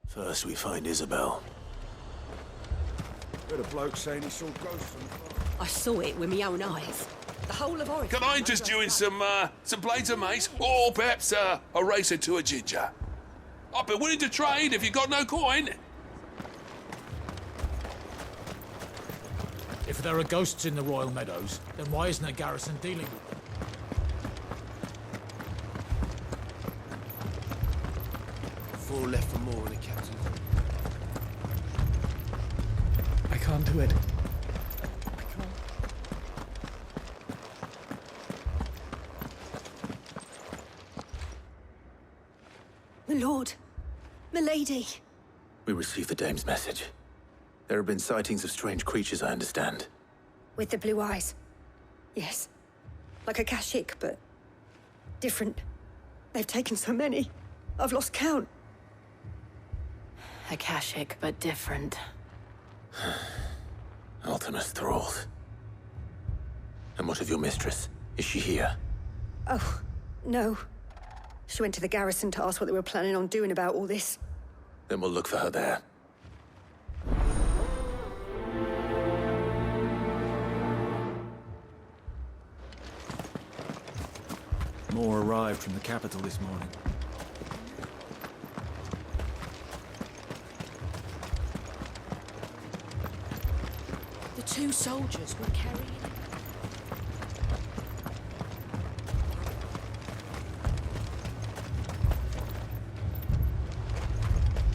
First we find Isabel. Heard a bloke saying he saw ghosts on the floor. I saw it with my own eyes. The whole of Oregon. Can I interest you in some blades of mace? Or perhaps a racer to a ginger? I'd be willing to trade if you got no coin. If there are ghosts in the Royal Meadows, then why isn't a garrison dealing with them? Four left for more in the captain. I can't do it. My lord. My lady. We received the dame's message. There have been sightings of strange creatures, I understand. With the blue eyes. Yes. Like a Kashik, but different. They've taken so many. I've lost count. A Kashik, but different. Ultimus thralls. And what of your mistress? Is she here? Oh, no. She went to the garrison to ask what they were planning on doing about all this. Then we'll look for her there. More arrived from the capital this morning. The two soldiers were carrying...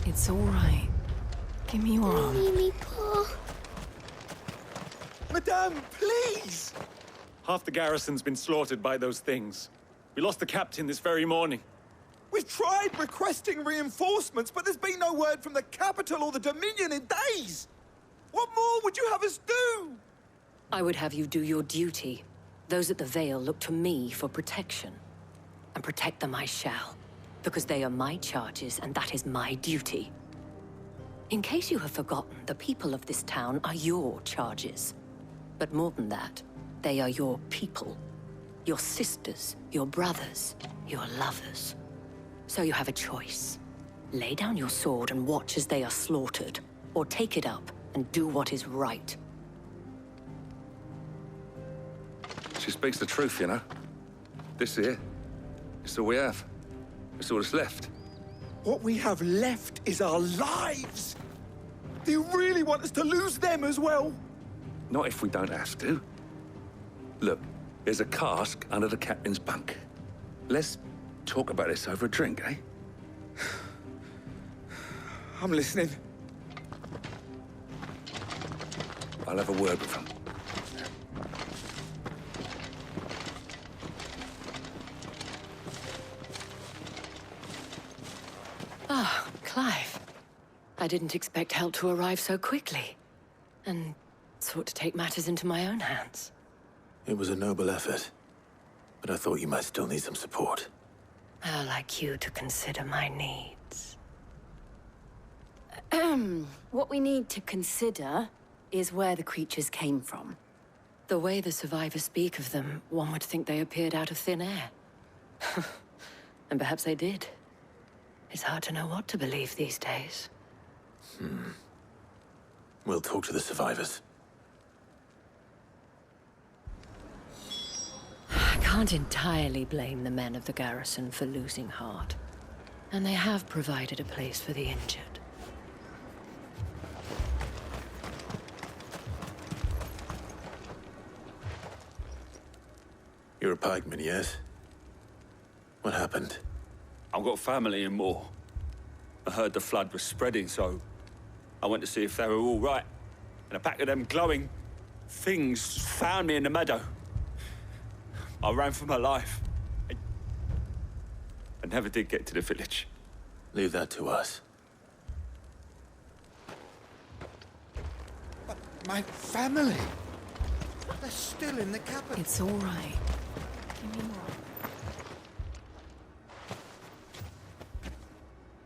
It's all right. Give me your arm. Madame, please! Half the garrison's been slaughtered by those things. We lost the captain this very morning. We've tried requesting reinforcements, but there's been no word from the capital or the Dominion in days! What more would you have us do? I would have you do your duty. Those at the Vale look to me for protection. And protect them I shall. Because they are my charges, and that is my duty. In case you have forgotten, the people of this town are your charges. But more than that, they are your people. Your sisters, your brothers, your lovers. So you have a choice. Lay down your sword and watch as they are slaughtered, or take it up and do what is right. She speaks the truth, you know. This here, it's all we have. It's all that's left. What we have left is our lives! Do you really want us to lose them as well? Not if we don't have to. Look, there's a cask under the captain's bunk. Let's talk about this over a drink, eh? I'm listening. I'll have a word with him. Ah, Clive. I didn't expect help to arrive so quickly. And sought to take matters into my own hands. It was a noble effort, but I thought you might still need some support. I'd like you to consider my needs. What we need to consider is where the creatures came from. The way the survivors speak of them, one would think they appeared out of thin air. And perhaps they did. It's hard to know what to believe these days. We'll talk to the survivors. I can't entirely blame the men of the garrison for losing heart. And they have provided a place for the injured. You're a pikeman, yes? What happened? I've got family in Moor. I heard the flood was spreading, so I went to see if they were all right. And a pack of them glowing things found me in the meadow. I ran for my life. I never did get to the village. Leave that to us. But my family... They're still in the capital. It's all right. Give me more.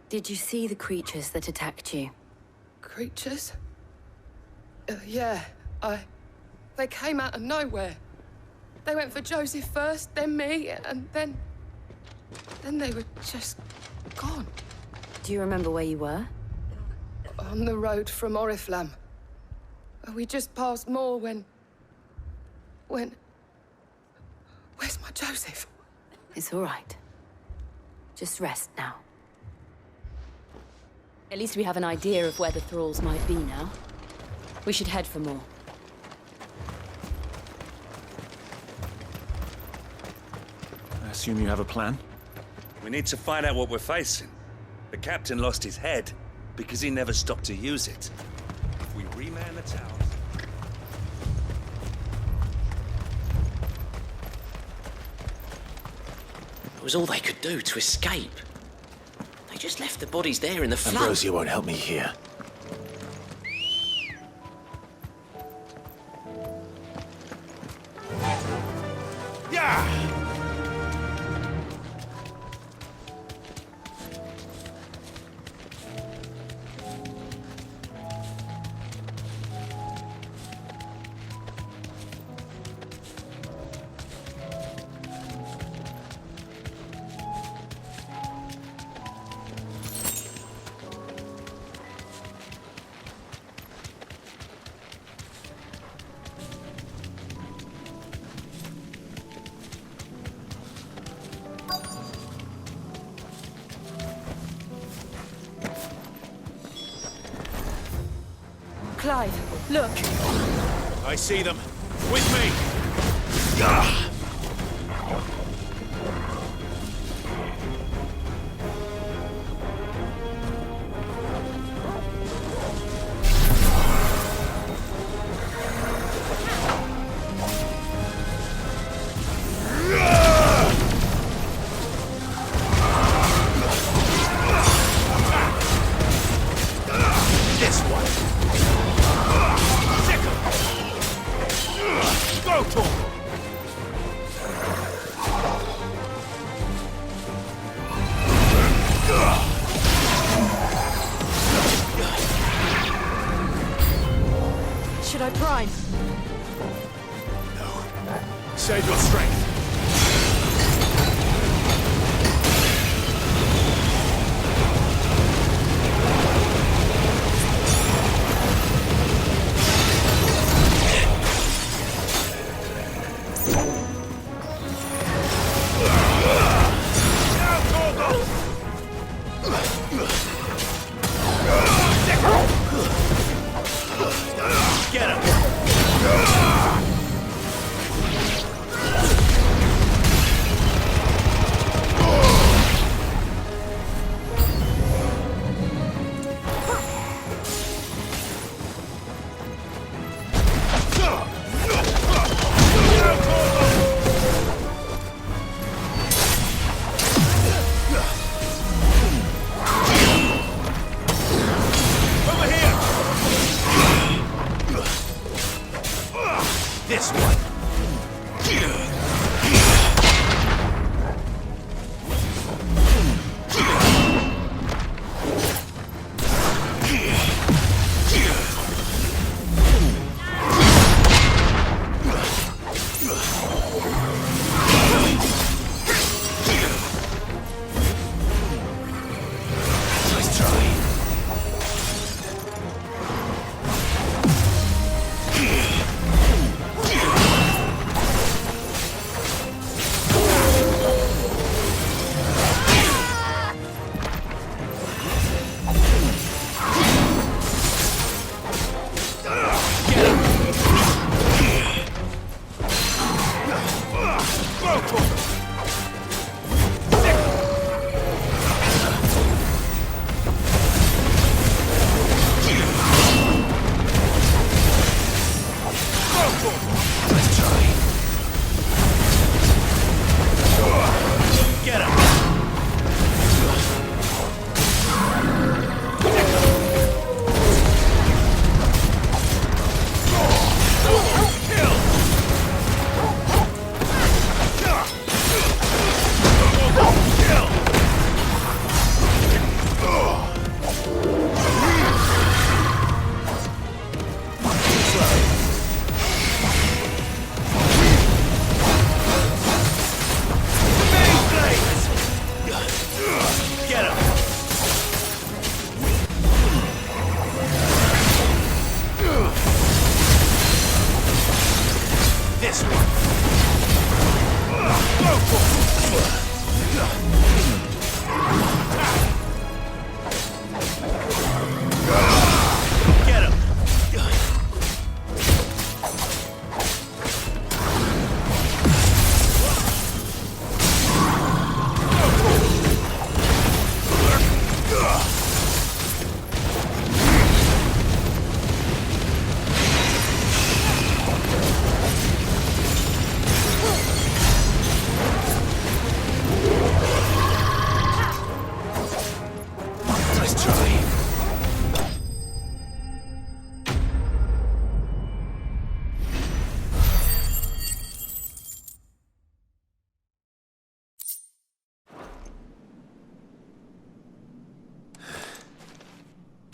Did you see the creatures that attacked you? Creatures? Yeah, they came out of nowhere. They went for Joseph first, then me, and then they were just gone. Do you remember where you were? on the road from Oriflamme. We just passed Moor when... Where's my Joseph? It's all right. Just rest now. At least we have an idea of where the thralls might be now. We should head for more. I assume you have a plan? We need to find out what we're facing. The captain lost his head because he never stopped to use it. If we reman the towers... It was all they could do to escape. They just left the bodies there in the flood. Ambrosia won't help me here. Clive, look. I see them. With me! This one. Go, Tom! Should I prime? No. Save your strength. Get him!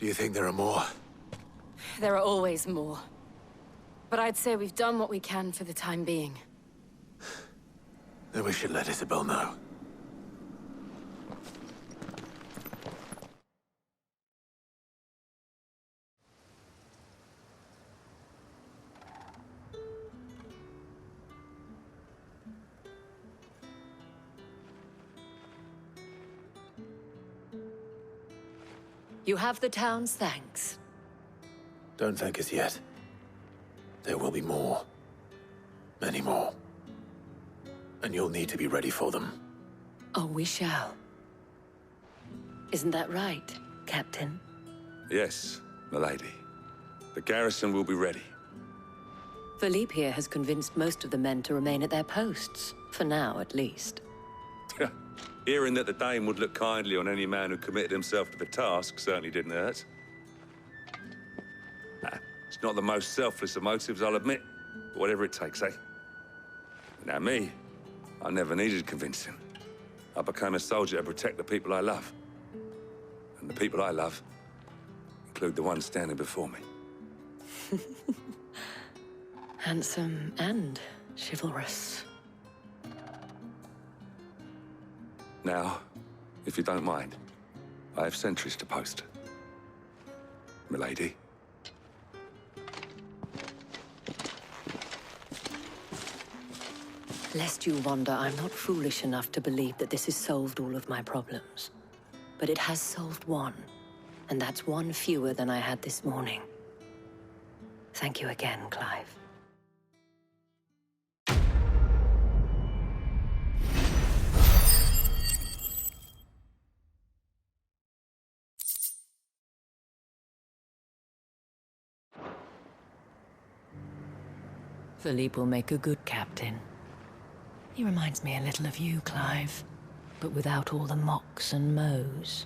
Do you think there are more? There are always more. But I'd say we've done what we can for the time being. Then we should let Isabel know. You have the town's thanks. Don't thank us yet. There will be more. Many more. And you'll need to be ready for them. Oh, we shall. Isn't that right, Captain? Yes, milady. The garrison will be ready. Philippe here has convinced most of the men to remain at their posts. For now, at least. Hearing that the Dane would look kindly on any man who committed himself to the task certainly didn't hurt. It's not the most selfless of motives, I'll admit. But whatever it takes, eh? Now me, I never needed convincing. I became a soldier to protect the people I love. And the people I love include the ones standing before me. Handsome and chivalrous. Now, if you don't mind, I have sentries to post. Milady. Lest you wonder, I'm not foolish enough to believe that this has solved all of my problems. But it has solved one, and that's one fewer than I had this morning. Thank you again, Clive. Philippe will make a good captain. He reminds me a little of you, Clive, but without all the mocks and mows.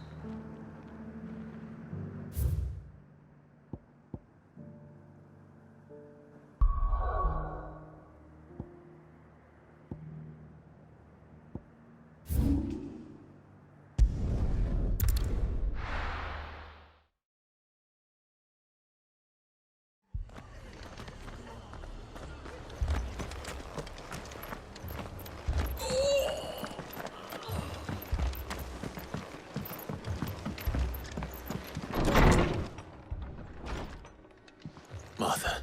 Martha,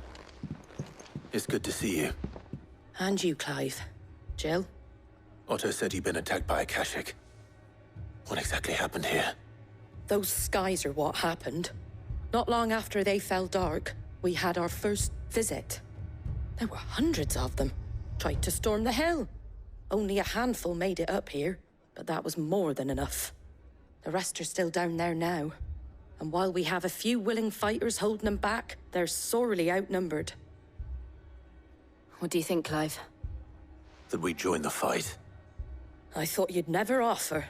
it's good to see you. And you, Clive. Jill? Otto said you'd been attacked by a Kashik. What exactly happened here? Those skies are what happened. Not long after they fell dark, we had our first visit. There were hundreds of them. Tried to storm the hill. Only a handful made it up here, but that was more than enough. The rest are still down there now. And while we have a few willing fighters holding them back, they're sorely outnumbered. What do you think, Clive? That we join the fight? I thought you'd never offer.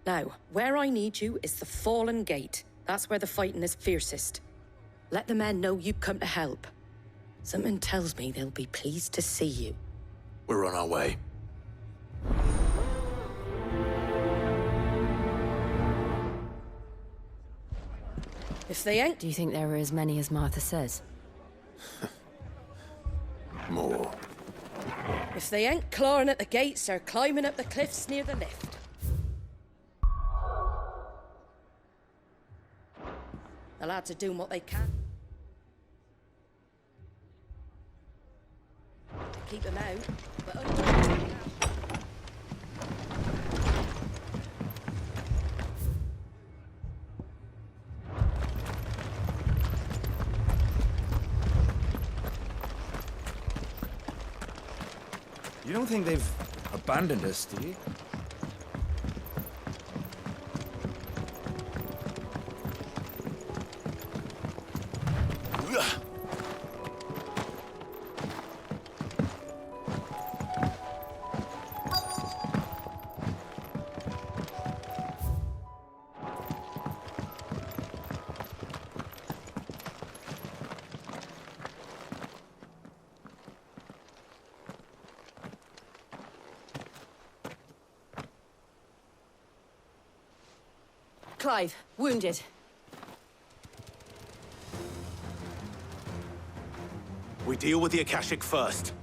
Now, where I need you is the Fallen Gate. That's where the fighting is fiercest. Let the men know you've come to help. Something tells me they'll be pleased to see you. We're on our way. If they ain't... Do you think there are as many as Martha says? More. If they ain't clawing at the gates, they're climbing up the cliffs near the lift. The lads are doing what they can to keep them out, but You don't think they've abandoned us, do you? Clive, wounded. We deal with the Akashic first.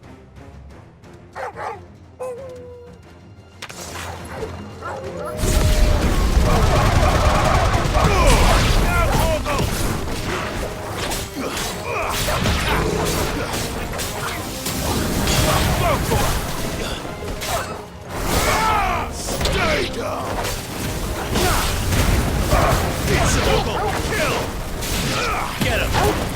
Stay down! Kill! Get him!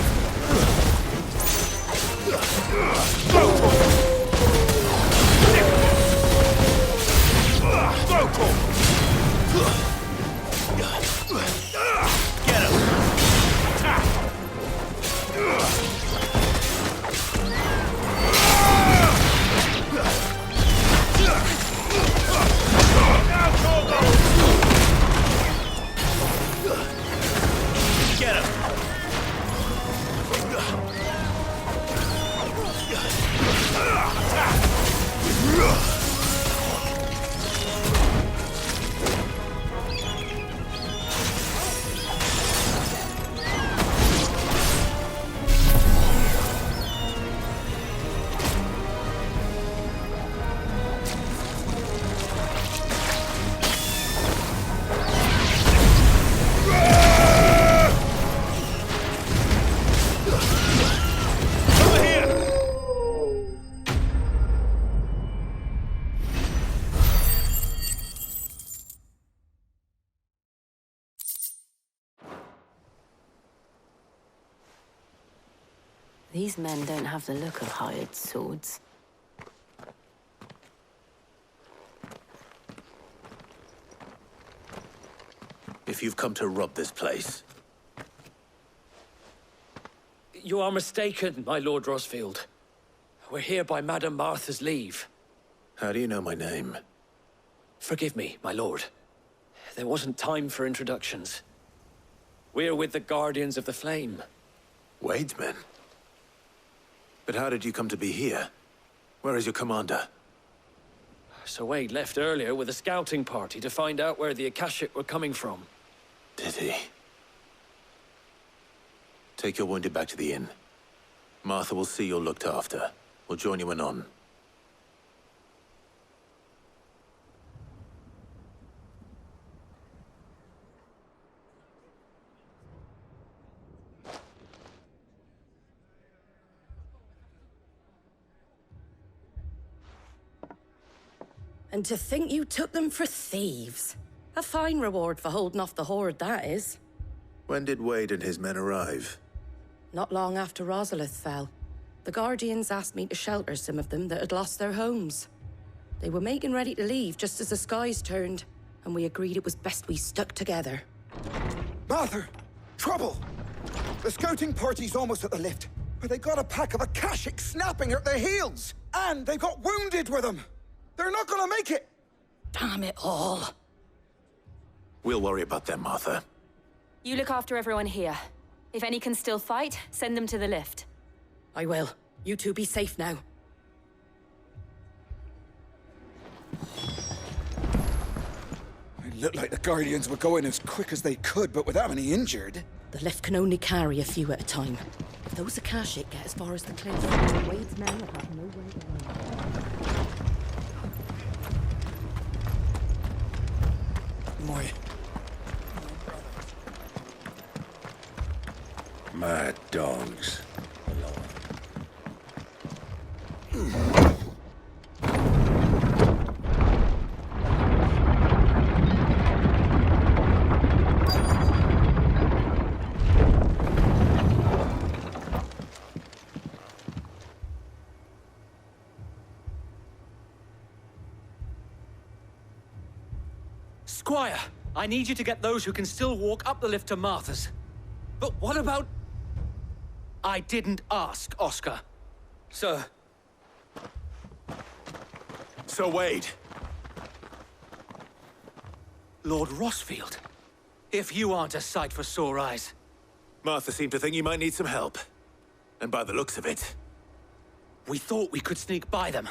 These men don't have the look of hired swords. If you've come to rob this place, You are mistaken, my Lord Rosfield. We're here by Madame Martha's leave. how do you know my name? Forgive me, my lord. There wasn't time for introductions. We're with the Guardians of the Flame. Wade's men? But how did you come to be here? Where is your commander? Sir Wade left earlier with a scouting party to find out where the Akashic were coming from. Did he? Take your wounded back to the inn. Martha will see you're looked after. We'll join you anon. And to think you took them for thieves. A fine reward for holding off the horde, that is. When did Wade and his men arrive? Not long after Rosalith fell. The Guardians asked me to shelter some of them that had lost their homes. They were making ready to leave just as the skies turned, and we agreed it was best we stuck together. Martha! Trouble! The scouting party's almost at the lift, but they got a pack of Akashic snapping at their heels! And they've got wounded with them! They're not gonna make it! Damn it all. We'll worry about them, Martha. You look after everyone here. If any can still fight, send them to the lift. I will. You two be safe now. It looked like the Guardians were going as quick as they could, but without any injured. The lift can only carry a few at a time. If those Akashic get as far as the cliff, Wade's men will have nowhere to run. My dogs. Squire, I need you to get those who can still walk up the lift to Martha's. But what about... I didn't ask, Oscar. Sir. Sir Wade. Lord Rosfield. If you aren't a sight for sore eyes. Martha seemed to think you might need some help. And by the looks of it... We thought we could sneak by them.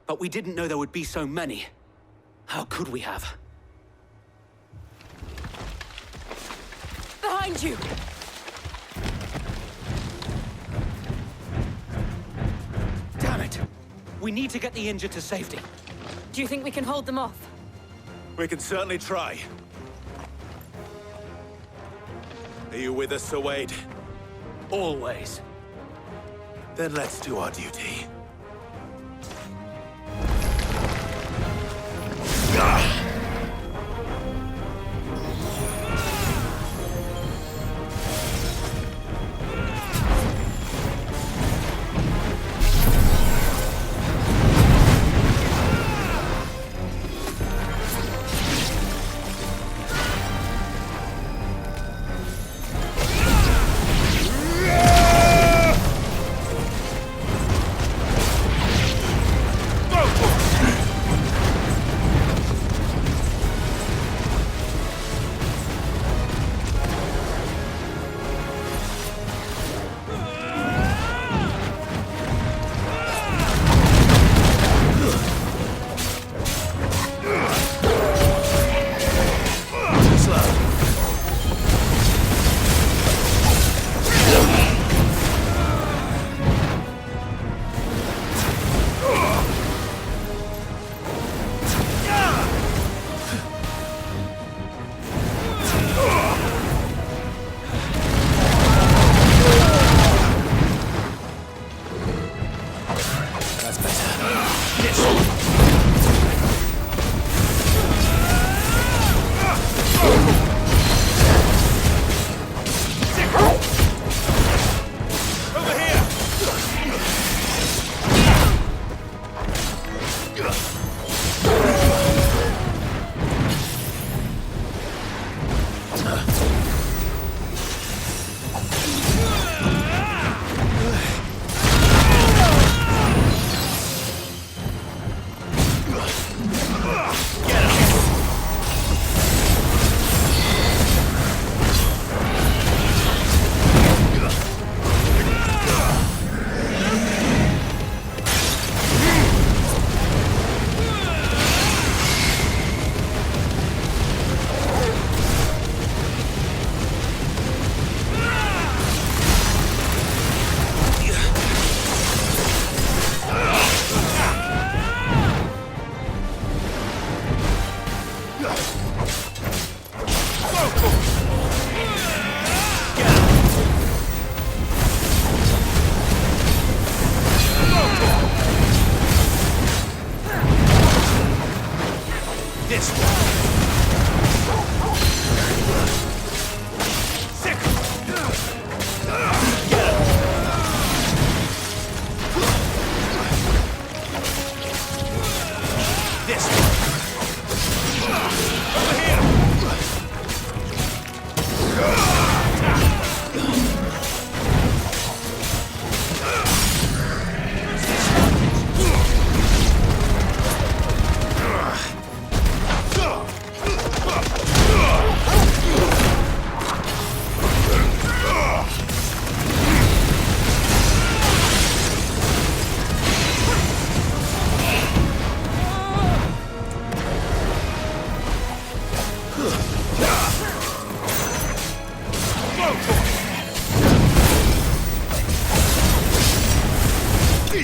But we didn't know there would be so many. How could we have? Behind you! We need to get the injured to safety. Do you think we can hold them off? We can certainly try. Are you with us, Sir Wade? Always. Then let's do our duty.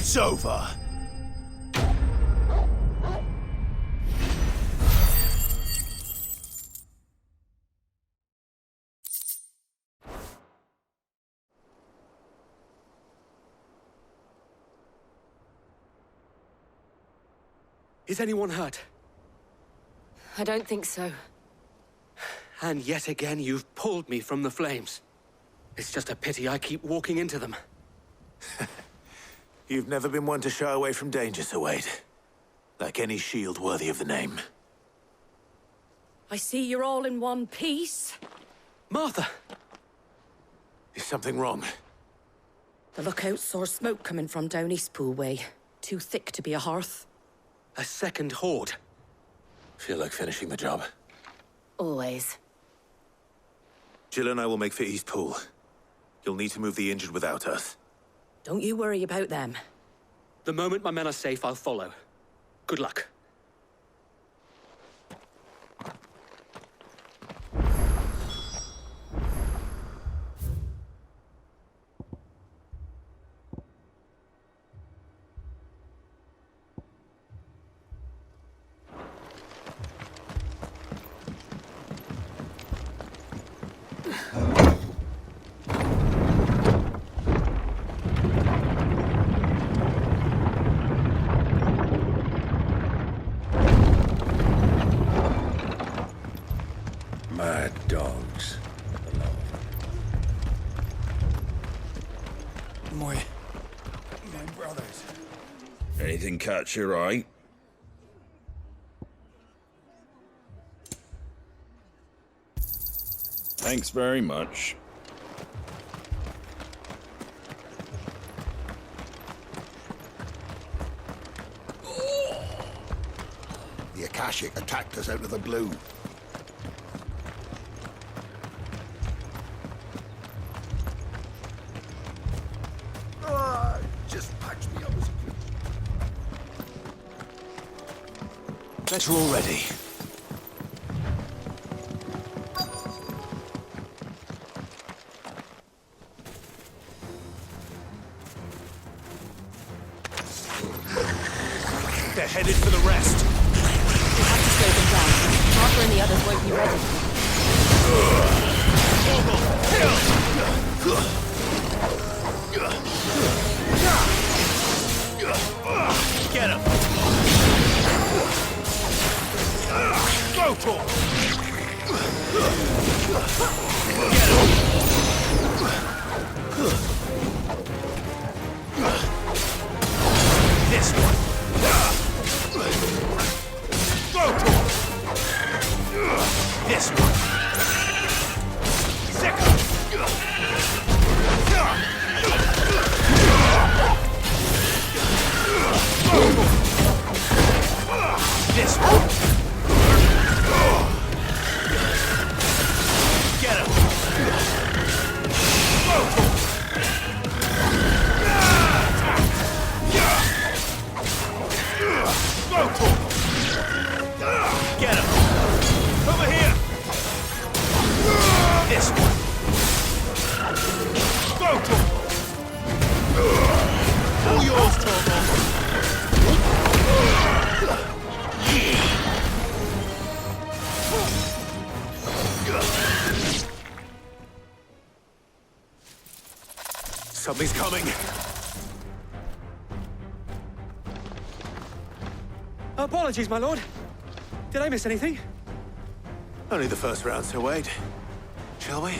It's over. Is anyone hurt? I don't think so. And yet again, you've pulled me from the flames. It's just a pity I keep walking into them. You've never been one to shy away from danger, Sir Wade. Like any shield worthy of the name. I see you're all in one piece. Martha! Is something wrong? The lookout saw smoke coming from down Eastpool way. Too thick to be a hearth. A second horde. Feel like finishing the job? Always. Jill and I will make for Eastpool. You'll need to move the injured without us. Don't you worry about them. The moment my men are safe, I'll follow. Good luck. Mad dogs. My brothers. Anything catch your eye? Thanks very much. The Akashic attacked us out of the blue. Just patch me up. Bet you're all ready. They're headed for the rest. We have to slow them down. Arthur and the others won't be ready. Get him! Go for it! Get him! This one! Go for it! This one! Second! This one. Get him. Get him. Over here. This one. Go to him. All yours, Torvald. Something's coming. Apologies, my lord. Did I miss anything? Only the first round, so wait. Shall we?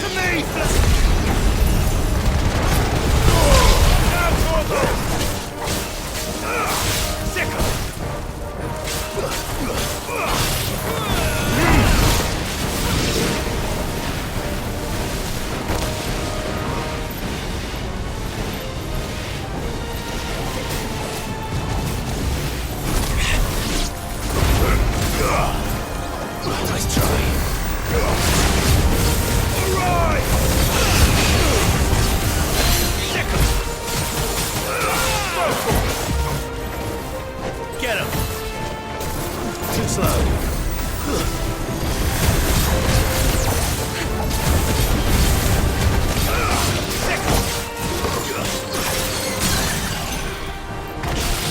To me! Nice try. Alright! Get him! Too slow.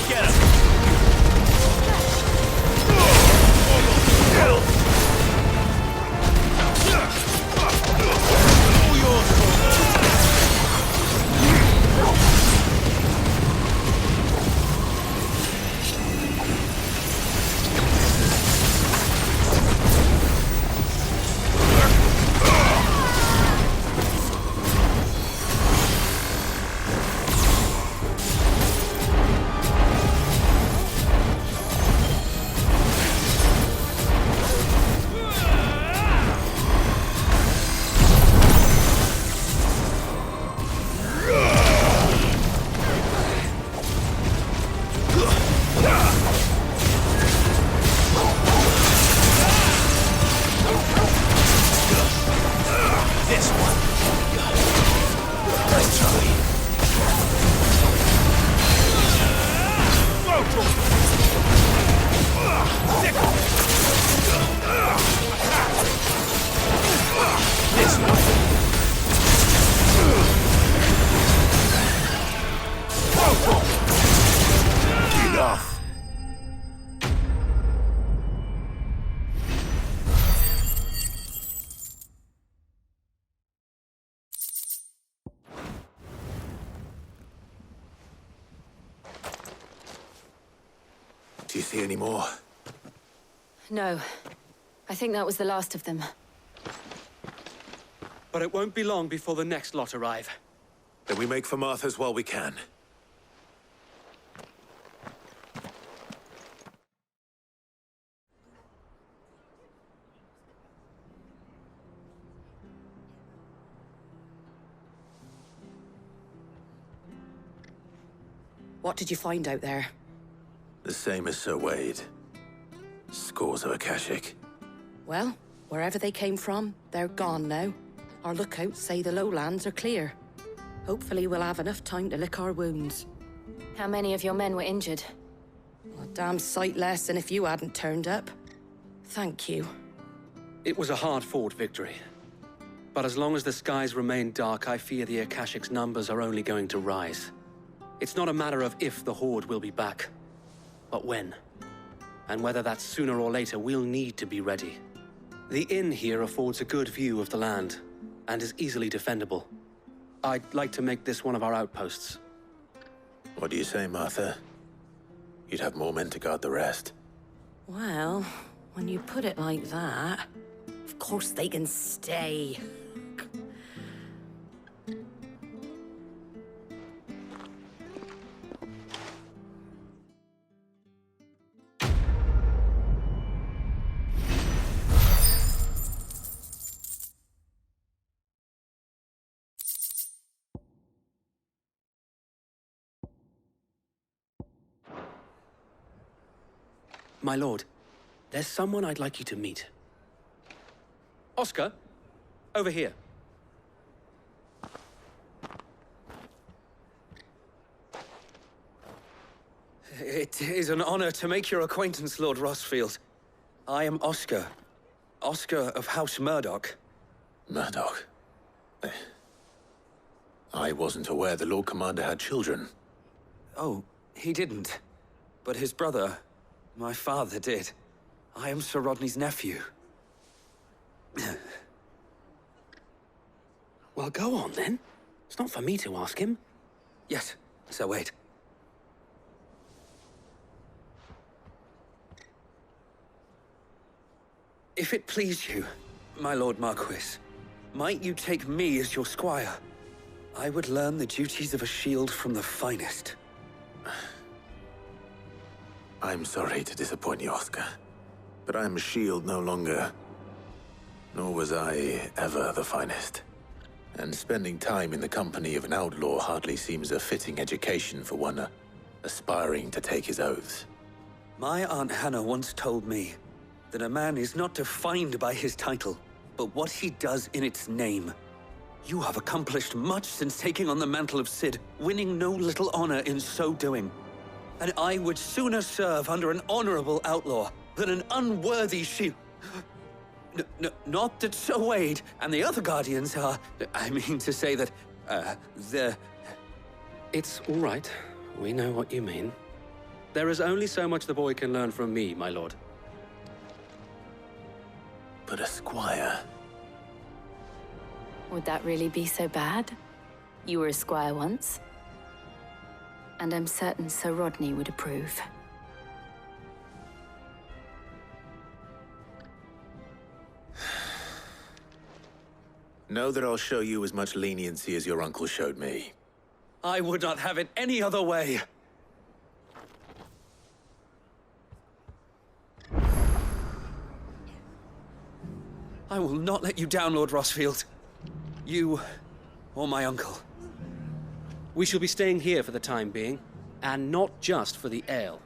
Get him! All yours, this one. Nice try. Go to him. This one. Go to him. Enough. Do you see any more? No. I think that was the last of them. But it won't be long before the next lot arrive. Then we make for Martha's while we can. What did you find out there? The same as Sir Wade. Scores of Akashic. Well, wherever they came from, they're gone now. Our lookouts say the lowlands are clear. Hopefully we'll have enough time to lick our wounds. How many of your men were injured? A damn sight less than if you hadn't turned up. Thank you. It was a hard-fought victory. But as long as the skies remain dark, I fear the Akashic's numbers are only going to rise. It's not a matter of if the Horde will be back, but when. And whether that's sooner or later, we'll need to be ready. The inn here affords a good view of the land, and is easily defendable. I'd like to make this one of our outposts. What do you say, Martha? You'd have more men to guard the rest. Well, when you put it like that, of course they can stay. My lord, there's someone I'd like you to meet. Oscar, over here. It is an honor to make your acquaintance, Lord Rossfield. I am Oscar. Oscar of House Murdoch. Murdoch? I wasn't aware the Lord Commander had children. Oh, he didn't. But his brother, my father, did. I am Sir Rodney's nephew. Well, go on, then. It's not for me to ask him. Yes, Sir Wade. If it please you, my Lord Marquis, might you take me as your squire? I would learn the duties of a shield from the finest. I'm sorry to disappoint you, Oscar, but I'm a shield no longer. Nor was I ever the finest. And spending time in the company of an outlaw hardly seems a fitting education for one aspiring to take his oaths. My Aunt Hannah once told me that a man is not defined by his title, but what he does in its name. You have accomplished much since taking on the mantle of Cid, winning no little honor in so doing. And I would sooner serve under an honorable outlaw than an unworthy shield. Not that Sir Wade and the other Guardians are... I mean to say that, they're... It's all right. We know what you mean. There is only so much the boy can learn from me, my lord. But a squire... Would that really be so bad? You were a squire once. And I'm certain Sir Rodney would approve. Know that I'll show you as much leniency as your uncle showed me. I would not have it any other way. I will not let you down, Lord Rossfield. You or my uncle. We shall be staying here for the time being, and not just for the ale.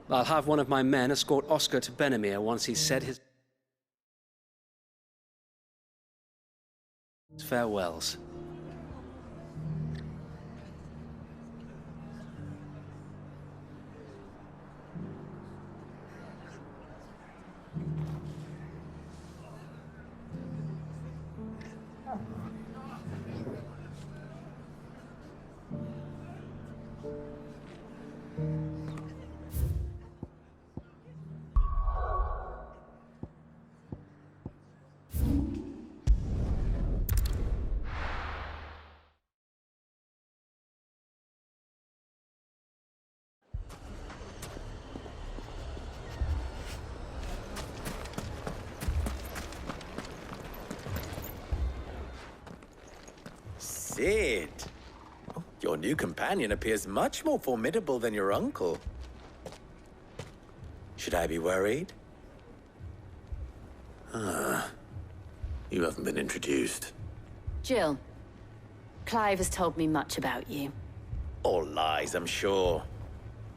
I'll have one of my men escort Oscar to Benimir once he's said his farewells. Sid. Oh, your new companion appears much more formidable than your uncle. Should I be worried? You haven't been introduced. Jill, Clive has told me much about you. All lies, I'm sure.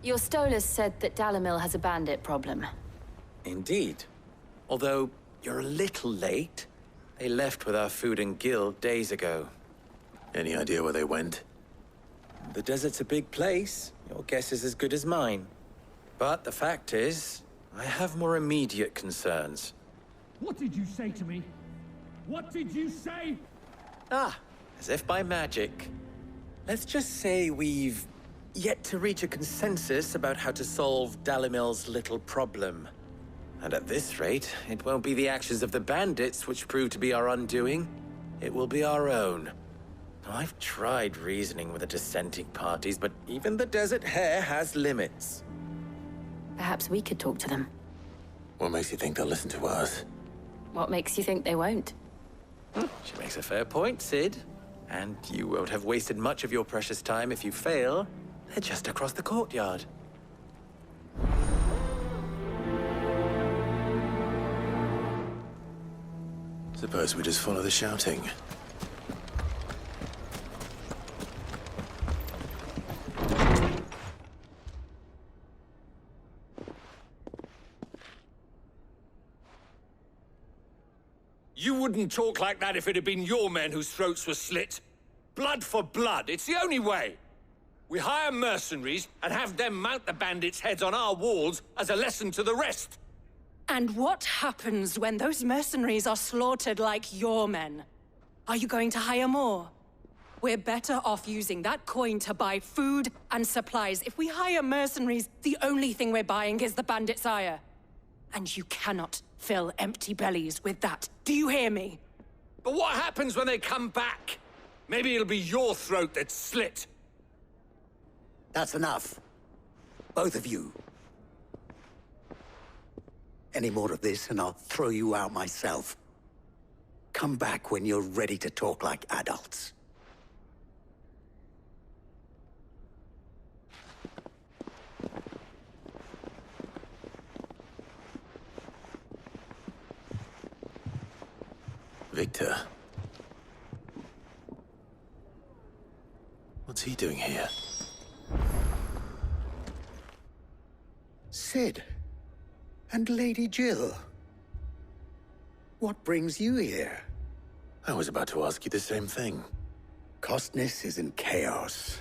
Your Stolas said that Dalamil has a bandit problem. Indeed. Although, you're a little late. They left with our food and guild days ago. Any idea where they went? The desert's a big place. Your guess is as good as mine. But the fact is, I have more immediate concerns. What did you say to me? What did you say? Ah, as if by magic. Let's just say we've yet to reach a consensus about how to solve Dalimil's little problem. And at this rate, it won't be the actions of the bandits which prove to be our undoing. It will be our own. I've tried reasoning with the dissenting parties, but even the Desert Hare has limits. Perhaps we could talk to them. What makes you think they'll listen to us? What makes you think they won't? She makes a fair point, Sid. And you won't have wasted much of your precious time if you fail. They're just across the courtyard. Suppose we just follow the shouting. You wouldn't talk like that if it had been your men whose throats were slit. Blood for blood, it's the only way. We hire mercenaries and have them mount the bandits' heads on our walls as a lesson to the rest. And what happens when those mercenaries are slaughtered like your men? Are you going to hire more? We're better off using that coin to buy food and supplies. If we hire mercenaries, the only thing we're buying is the bandits' ire. And you cannot fill empty bellies with that. Do you hear me? But what happens when they come back? Maybe it'll be your throat that's slit. That's enough. Both of you. Any more of this and I'll throw you out myself. Come back when you're ready to talk like adults. Victor. What's he doing here? Sid. And Lady Jill. What brings you here? I was about to ask you the same thing. Costness is in chaos,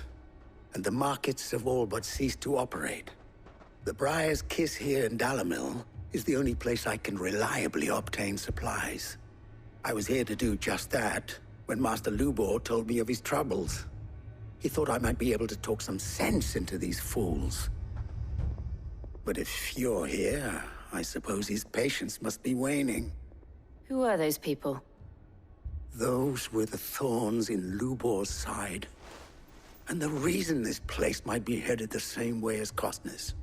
and the markets have all but ceased to operate. The Briar's Kiss here in Dalamil is the only place I can reliably obtain supplies. I was here to do just that when Master Lubor told me of his troubles. He thought I might be able to talk some sense into these fools. But if you're here, I suppose his patience must be waning. Who are those people? Those were the thorns in Lubor's side. And the reason this place might be headed the same way as Costness.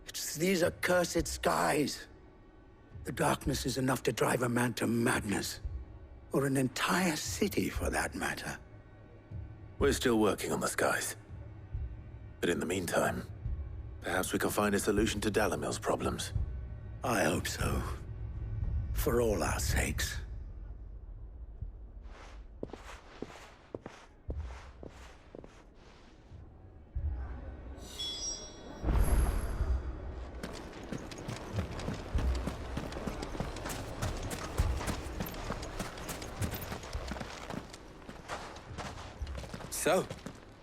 It's these accursed skies. The darkness is enough to drive a man to madness. Or an entire city, for that matter. We're still working on the skies. But in the meantime, perhaps we can find a solution to Dalamil's problems. I hope so. For all our sakes. So,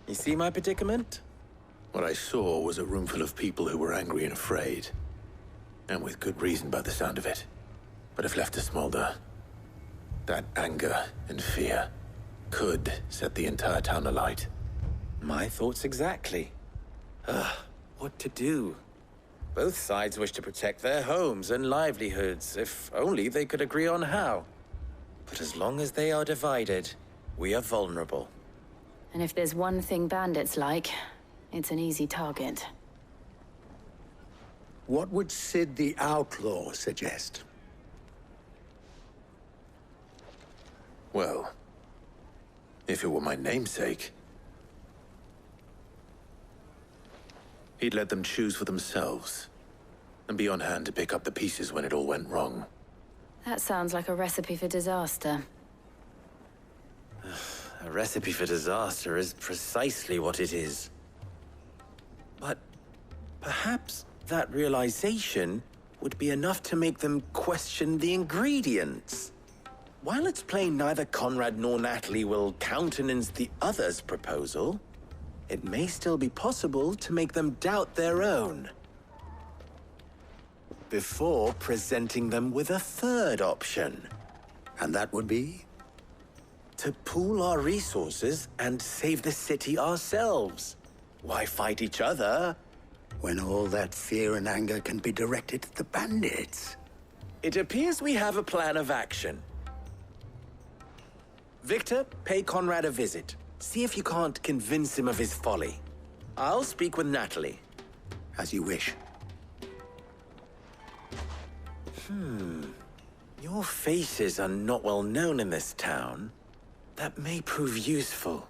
you see my predicament? What I saw was a room full of people who were angry and afraid. And with good reason by the sound of it. But if left to smolder, that anger and fear could set the entire town alight. My thoughts exactly. What to do? Both sides wish to protect their homes and livelihoods, if only they could agree on how. But as long as they are divided, we are vulnerable. And if there's one thing bandits like, it's an easy target. What would Sid the Outlaw suggest? Well, If it were my namesake, he'd let them choose for themselves, and be on hand to pick up the pieces when it all went wrong. That sounds like a recipe for disaster. A recipe for disaster is precisely what it is. But perhaps that realization would be enough to make them question the ingredients. While it's plain neither Conrad nor Natalie will countenance the other's proposal, it may still be possible to make them doubt their own before presenting them with a third option. And that would be? To pool our resources and save the city ourselves. Why fight each other when all that fear and anger can be directed at the bandits? It appears we have a plan of action. Victor, pay Conrad a visit. See if you can't convince him of his folly. I'll speak with Natalie. As you wish. Your faces are not well known in this town. That may prove useful.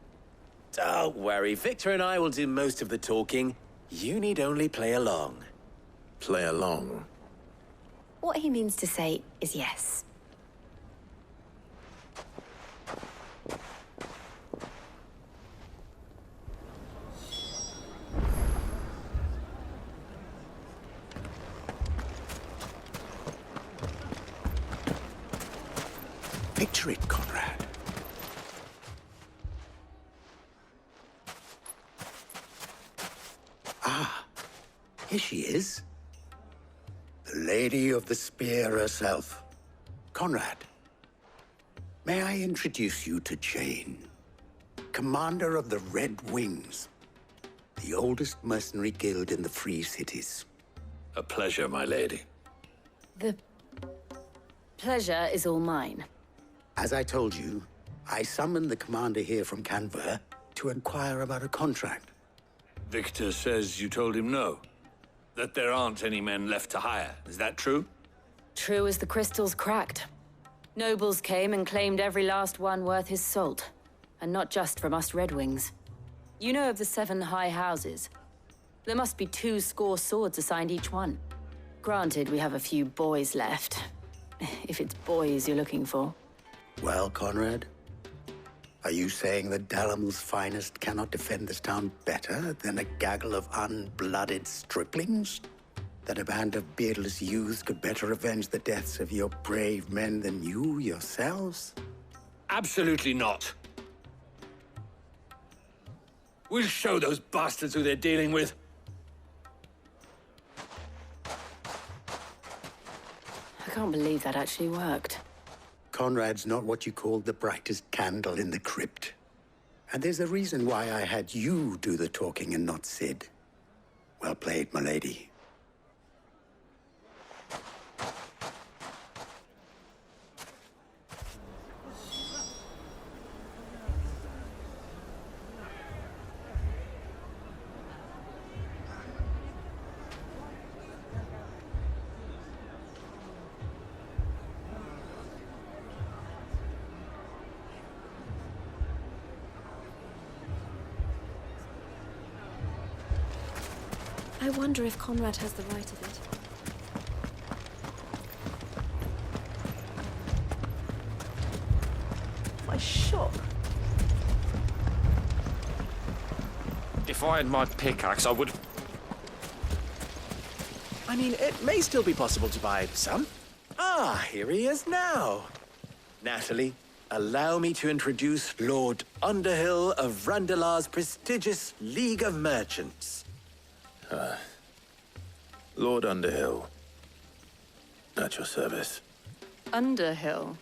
Don't worry, Victor and I will do most of the talking. You need only play along. Play along? What he means to say is yes. Picture it, Conrad. Ah, here she is. The Lady of the Spear herself. Conrad, may I introduce you to Jane, commander of the Red Wings, the oldest mercenary guild in the Free Cities. A pleasure, my lady. The pleasure is all mine. As I told you, I summoned the commander here from Canver to inquire about a contract. Victor says you told him no. That there aren't any men left to hire. Is that true? True as the crystals cracked. Nobles came and claimed every last one worth his salt. And not just from us Red Wings. You know of the 7 high houses. There must be 2 swords assigned each one. Granted, we have a few boys left. If it's boys you're looking for. Well, Conrad, are you saying that Dalamil's finest cannot defend this town better than a gaggle of unblooded striplings? That a band of beardless youths could better avenge the deaths of your brave men than you yourselves? Absolutely not. We'll show those bastards who they're dealing with. I can't believe that actually worked. Conrad's not what you call the brightest candle in the crypt. And there's a reason why I had you do the talking and not Sid. Well played, my lady. I wonder if Conrad has the right of it. My shock. If I had my pickaxe, I would... I mean, it may still be possible to buy some. Ah, here he is now. Natalie, allow me to introduce Lord Underhill of Randalar's prestigious League of Merchants. Lord Underhill. At your service. Underhill?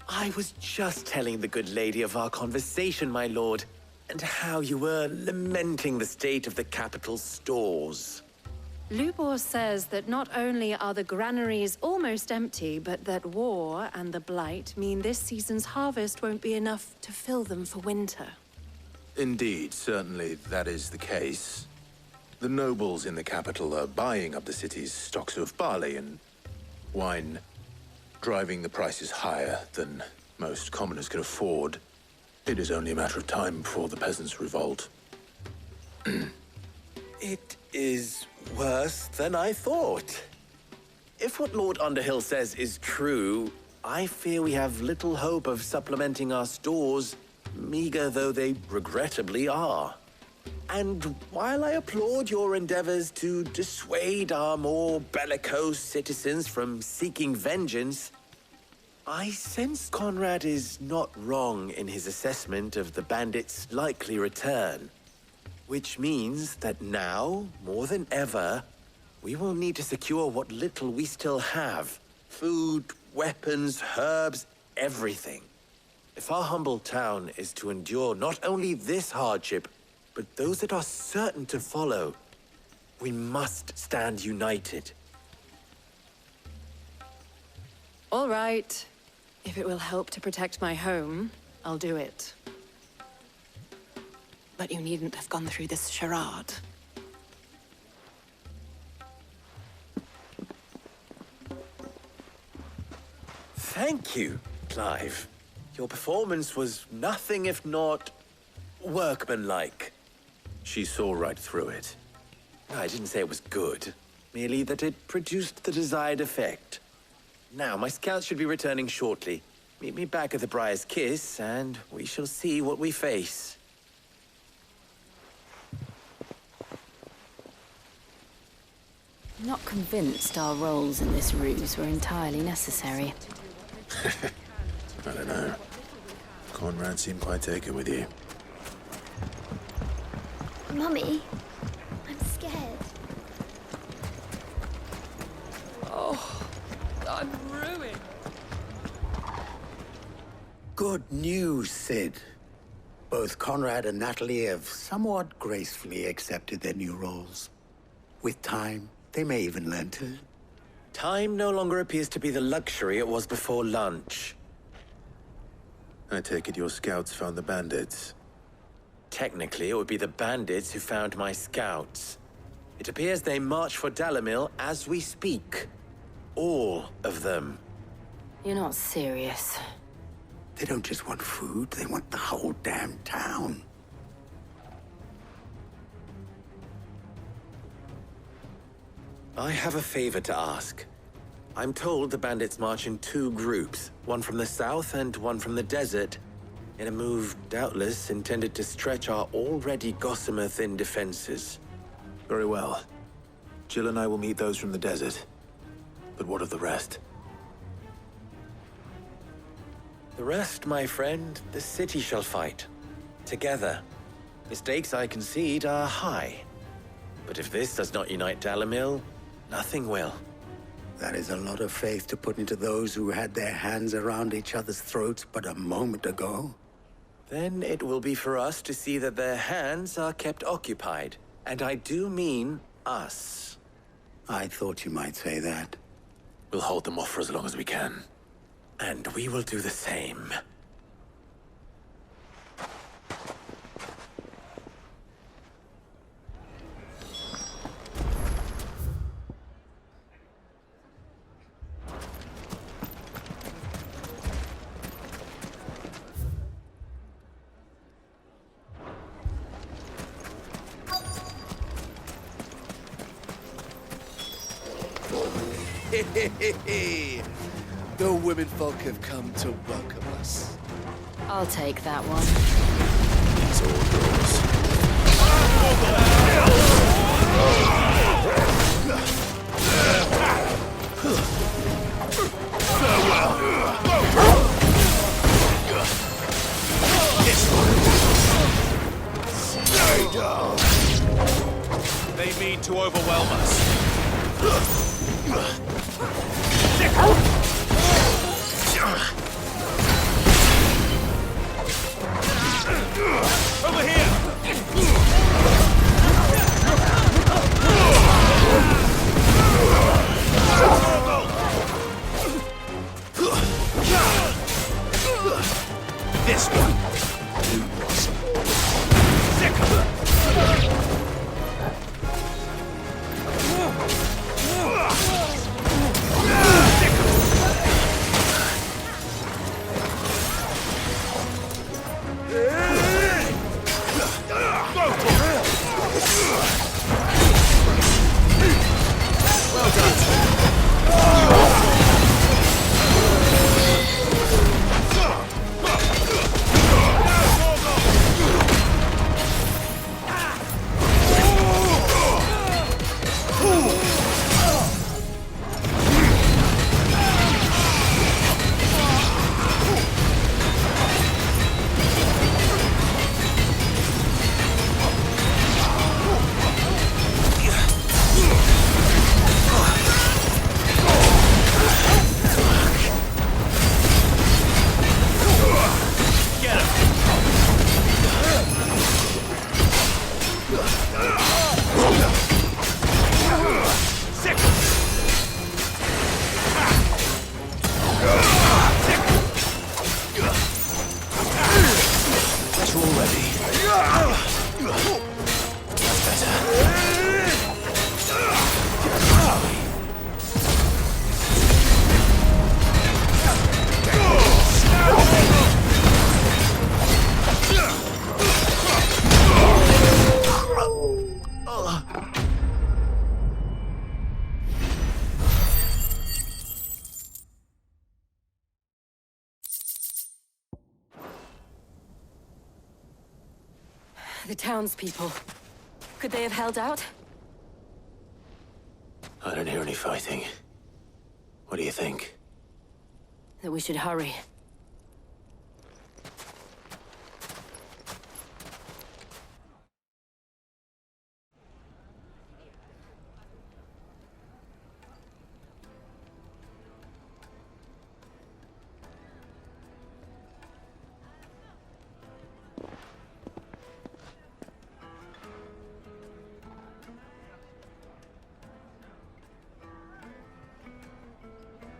I was just telling the good lady of our conversation, my lord, and how you were lamenting the state of the capital's stores. Lubor says that not only are the granaries almost empty, but that war and the Blight mean this season's harvest won't be enough to fill them for winter. Indeed, certainly that is the case. The nobles in the capital are buying up the city's stocks of barley and wine, driving the prices higher than most commoners can afford. It is only a matter of time before the peasants revolt. It is worse than I thought. If what Lord Underhill says is true, I fear we have little hope of supplementing our stores, meager though they regrettably are. And while I applaud your endeavors to dissuade our more bellicose citizens from seeking vengeance, I sense Conrad is not wrong in his assessment of the bandits' likely return. Which means that now, more than ever, we will need to secure what little we still have. Food, weapons, herbs, everything. If our humble town is to endure not only this hardship, but those that are certain to follow, we must stand united. All right. If it will help to protect my home, I'll do it. But you needn't have gone through this charade. Thank you, Clive. Your performance was nothing if not workmanlike. She saw right through it. I didn't say it was good, merely that it produced the desired effect. Now, my scouts should be returning shortly. Meet me back at the Briar's Kiss, and we shall see what we face. I'm not convinced our roles in this ruse were entirely necessary. I don't know. Conrad seemed quite taken with you. Mummy, I'm scared. Oh, I'm ruined. Good news, Sid. Both Conrad and Natalie have somewhat gracefully accepted their new roles. With time, they may even learn to. Time no longer appears to be the luxury it was before lunch. I take it your scouts found the bandits. Technically, it would be the bandits who found my scouts. It appears they march for Dalimil as we speak. All of them. You're not serious. They don't just want food, they want the whole damn town. I have a favor to ask. I'm told the bandits march in 2 groups, one from the south and one from the desert, in a move doubtless intended to stretch our already gossamer-thin defenses. Very well. Jill and I will meet those from the desert. But what of the rest? The rest, my friend, the city shall fight. Together. The stakes, I concede, are high. But if this does not unite Dalimil, nothing will. That is a lot of faith to put into those who had their hands around each other's throats but a moment ago. Then it will be for us to see that their hands are kept occupied. And I do mean us. I thought you might say that. We'll hold them off for as long as we can. And we will do the same. The womenfolk have come to welcome us. I'll take that one. It's all yours. Stay down. They mean to overwhelm us. Over here! The townspeople. Could they have held out? I don't hear any fighting. What do you think? That we should hurry.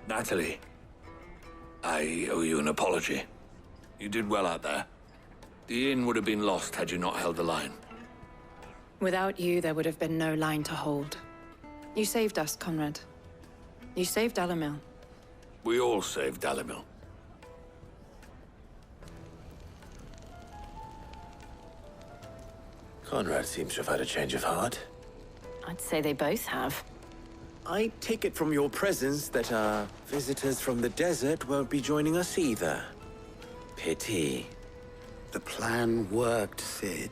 Natalie, I owe you an apology. You did well out there. The inn would have been lost had you not held the line. Without you, there would have been no line to hold. You saved us, Conrad. You saved Dalimil. We all saved Dalimil. Conrad seems to have had a change of heart. I'd say they both have. I take it from your presence that our visitors from the desert won't be joining us either. Pity. The plan worked, Sid.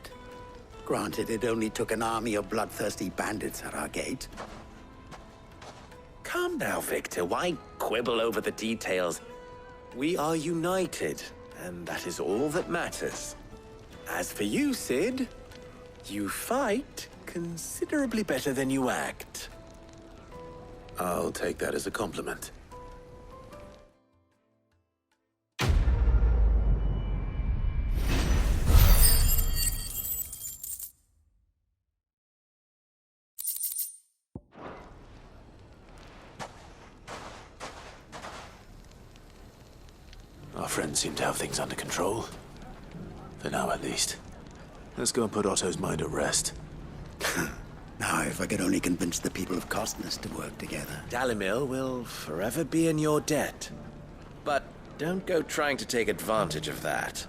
Granted, it only took an army of bloodthirsty bandits at our gate. Calm now, Victor. Why quibble over the details? We are united, and that is all that matters. As for you, Sid, you fight considerably better than you act. I'll take that as a compliment. Our friends seem to have things under control. For now, at least. Let's go and put Otto's mind at rest. Now, if I could only convince the people of Costness to work together. Dalimil will forever be in your debt. But don't go trying to take advantage of that.